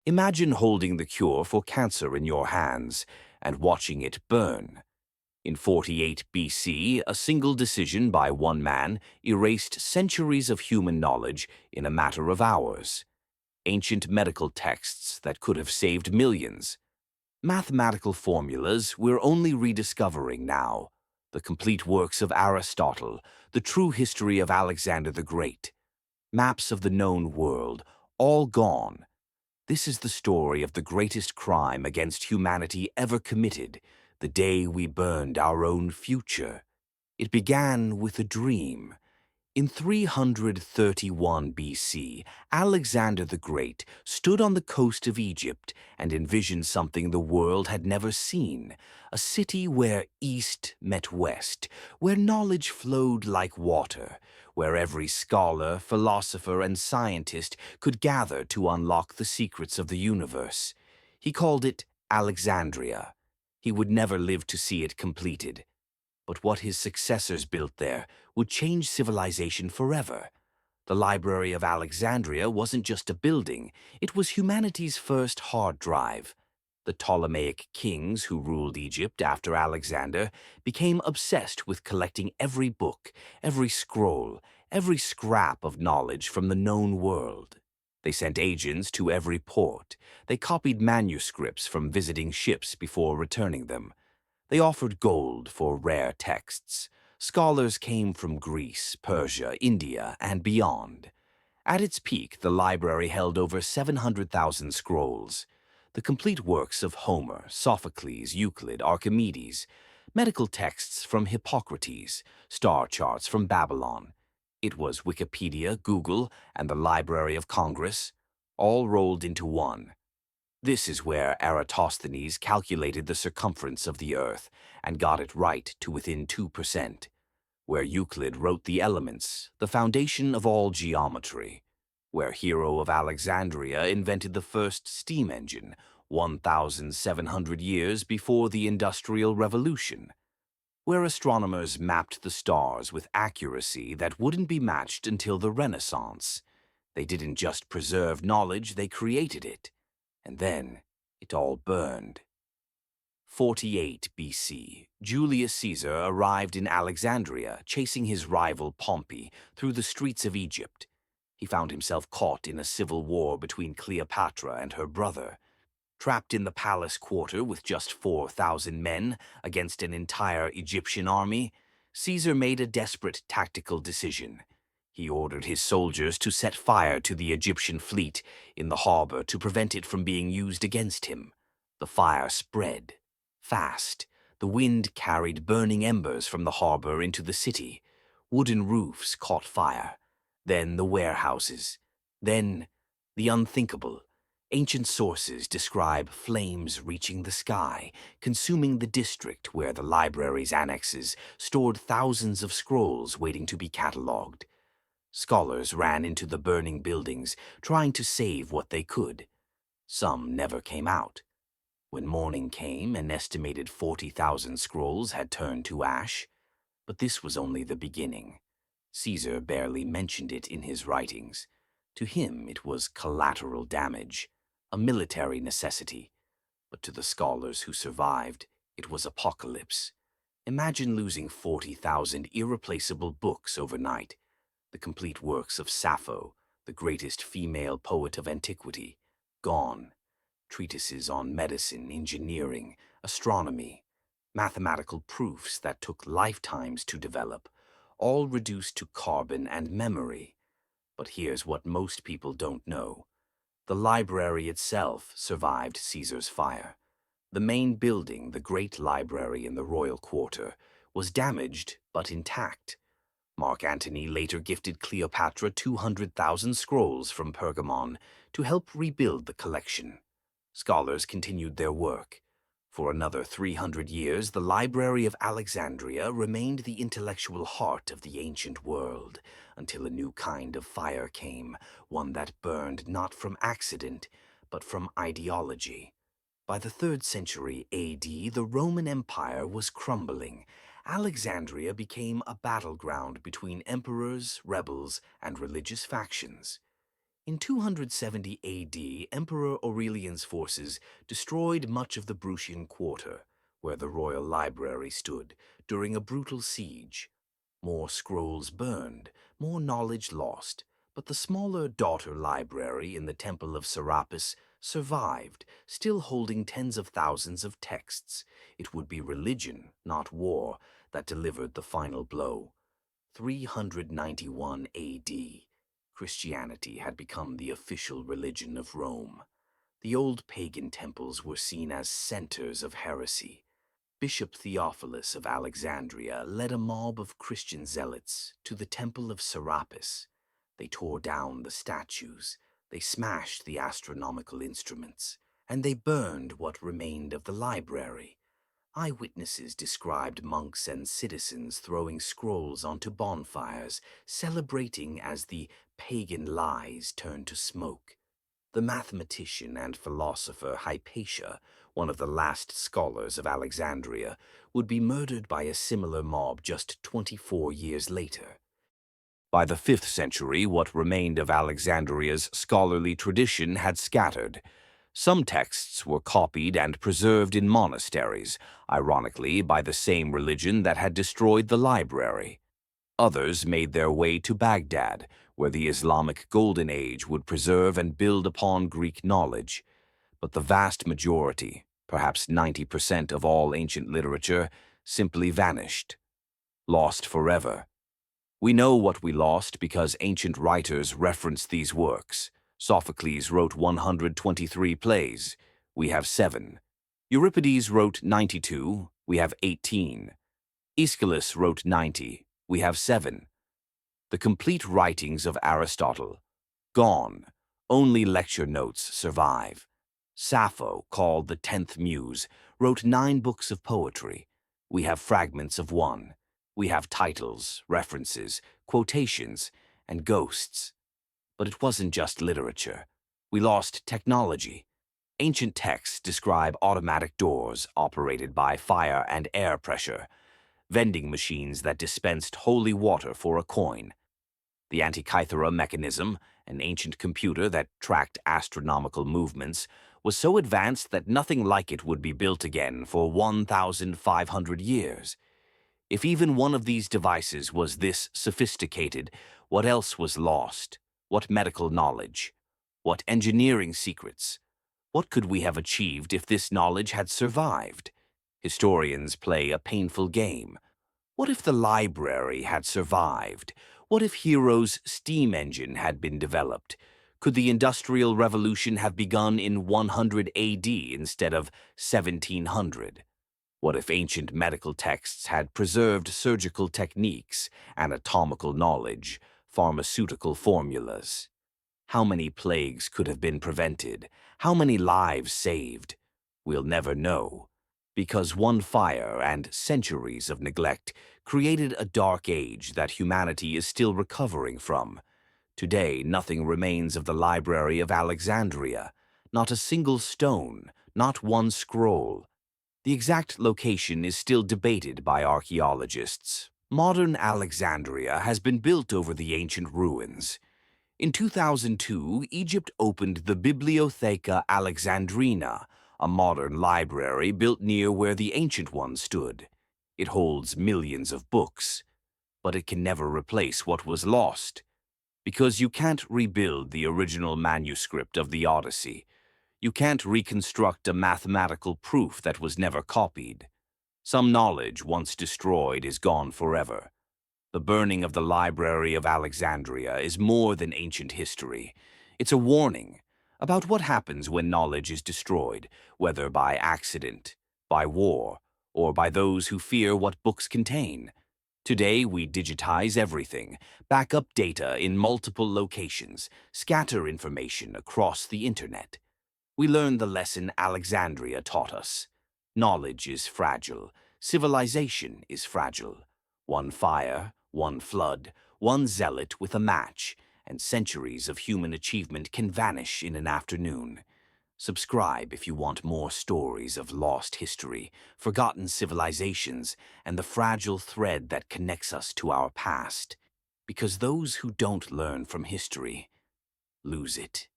Imagine holding the cure for cancer in your hands and watching it burn. In 48 BC, a single decision by one man erased centuries of human knowledge in a matter of hours. Ancient medical texts that could have saved millions. Mathematical formulas we're only rediscovering now. The complete works of Aristotle, the true history of Alexander the Great. Maps of the known world, all gone. This is the story of the greatest crime against humanity ever committed, the day we burned our own future. It began with a dream. In 331 BC, Alexander the Great stood on the coast of Egypt and envisioned something the world had never seen, a city where East met West, where knowledge flowed like water, where every scholar, philosopher, and scientist could gather to unlock the secrets of the universe. He called it Alexandria. He would never live to see it completed. But what his successors built there would change civilization forever. The Library of Alexandria wasn't just a building, it was humanity's first hard drive. The Ptolemaic kings who ruled Egypt after Alexander became obsessed with collecting every book, every scroll, every scrap of knowledge from the known world. They sent agents to every port. They copied manuscripts from visiting ships before returning them. They offered gold for rare texts. Scholars came from Greece, Persia, India, and beyond. At its peak, the library held over 700,000 scrolls, the complete works of Homer, Sophocles, Euclid, Archimedes, medical texts from Hippocrates, star charts from Babylon. It was Wikipedia, Google, and the Library of Congress, all rolled into one. This is where Eratosthenes calculated the circumference of the Earth and got it right to within 2%, where Euclid wrote the elements, the foundation of all geometry, where Hero of Alexandria invented the first steam engine 1,700 years before the Industrial Revolution, where astronomers mapped the stars with accuracy that wouldn't be matched until the Renaissance. They didn't just preserve knowledge, they created it. And then it all burned. 48 BC, Julius Caesar arrived in Alexandria, chasing his rival Pompey through the streets of Egypt. He found himself caught in a civil war between Cleopatra and her brother. Trapped in the palace quarter with just 4,000 men against an entire Egyptian army, Caesar made a desperate tactical decision. He ordered his soldiers to set fire to the Egyptian fleet in the harbor to prevent it from being used against him. The fire spread. Fast, the wind carried burning embers from the harbor into the city. Wooden roofs caught fire. Then the warehouses. Then the unthinkable. Ancient sources describe flames reaching the sky, consuming the district where the library's annexes stored thousands of scrolls waiting to be catalogued. Scholars ran into the burning buildings, trying to save what they could. Some never came out. When morning came, an estimated 40,000 scrolls had turned to ash. But this was only the beginning. Caesar barely mentioned it in his writings. To him, it was collateral damage, a military necessity. But to the scholars who survived, it was apocalypse. Imagine losing 40,000 irreplaceable books overnight. The complete works of Sappho, the greatest female poet of antiquity, gone. Treatises on medicine, engineering, astronomy, mathematical proofs that took lifetimes to develop, all reduced to carbon and memory. But here's what most people don't know. The library itself survived Caesar's fire. The main building, the Great Library in the royal quarter, was damaged but intact. Mark Antony later gifted Cleopatra 200,000 scrolls from Pergamon to help rebuild the collection. Scholars continued their work. For another 300 years, the Library of Alexandria remained the intellectual heart of the ancient world, until a new kind of fire came, one that burned not from accident, but from ideology. By the 3rd century AD, the Roman Empire was crumbling. Alexandria became a battleground between emperors, rebels, and religious factions. In 270 AD, Emperor Aurelian's forces destroyed much of the Brutian Quarter, where the royal library stood, during a brutal siege. More scrolls burned, more knowledge lost, but the smaller daughter library in the Temple of Serapis survived, still holding tens of thousands of texts. It would be religion, not war, that delivered the final blow. 391 AD. Christianity had become the official religion of Rome. The old pagan temples were seen as centers of heresy. Bishop Theophilus of Alexandria led a mob of Christian zealots to the Temple of Serapis. They tore down the statues, they smashed the astronomical instruments, and they burned what remained of the library. Eyewitnesses described monks and citizens throwing scrolls onto bonfires, celebrating as the pagan lies turned to smoke. The mathematician and philosopher Hypatia, one of the last scholars of Alexandria, would be murdered by a similar mob just 24 years later. By the 5th century, what remained of Alexandria's scholarly tradition had scattered. Some texts were copied and preserved in monasteries, ironically by the same religion that had destroyed the library. Others made their way to Baghdad, where the Islamic Golden Age would preserve and build upon Greek knowledge. But the vast majority, perhaps 90% of all ancient literature, simply vanished, lost forever. We know what we lost because ancient writers reference these works. Sophocles wrote 123 plays. We have 7. Euripides wrote 92. We have 18. Aeschylus wrote 90. We have 7. The complete writings of Aristotle, gone. Only lecture notes survive. Sappho, called the 10th Muse, wrote 9 books of poetry. We have fragments of 1. We have titles, references, quotations, and ghosts. But it wasn't just literature. We lost technology. Ancient texts describe automatic doors operated by fire and air pressure, vending machines that dispensed holy water for a coin. The Antikythera mechanism, an ancient computer that tracked astronomical movements, was so advanced that nothing like it would be built again for 1,500 years. If even one of these devices was this sophisticated, what else was lost? What medical knowledge? What engineering secrets? What could we have achieved if this knowledge had survived? Historians play a painful game. What if the library had survived? What if Hero's steam engine had been developed? Could the Industrial Revolution have begun in 100 AD instead of 1700? What if ancient medical texts had preserved surgical techniques, anatomical knowledge, pharmaceutical formulas? How many plagues could have been prevented? How many lives saved? We'll never know, because one fire and centuries of neglect created a dark age that humanity is still recovering from. Today, nothing remains of the Library of Alexandria, not a single stone, not one scroll. The exact location is still debated by archaeologists. Modern Alexandria has been built over the ancient ruins. In 2002, Egypt opened the Bibliotheca Alexandrina, a modern library built near where the ancient one stood. It holds millions of books, but it can never replace what was lost. Because you can't rebuild the original manuscript of the Odyssey. You can't reconstruct a mathematical proof that was never copied. Some knowledge, once destroyed, is gone forever. The burning of the Library of Alexandria is more than ancient history. It's a warning about what happens when knowledge is destroyed, whether by accident, by war, or by those who fear what books contain. Today, we digitize everything, back up data in multiple locations, scatter information across the internet. We learn the lesson Alexandria taught us. Knowledge is fragile. Civilization is fragile. One fire, one flood, one zealot with a match, and centuries of human achievement can vanish in an afternoon. Subscribe if you want more stories of lost history, forgotten civilizations, and the fragile thread that connects us to our past. Because those who don't learn from history lose it.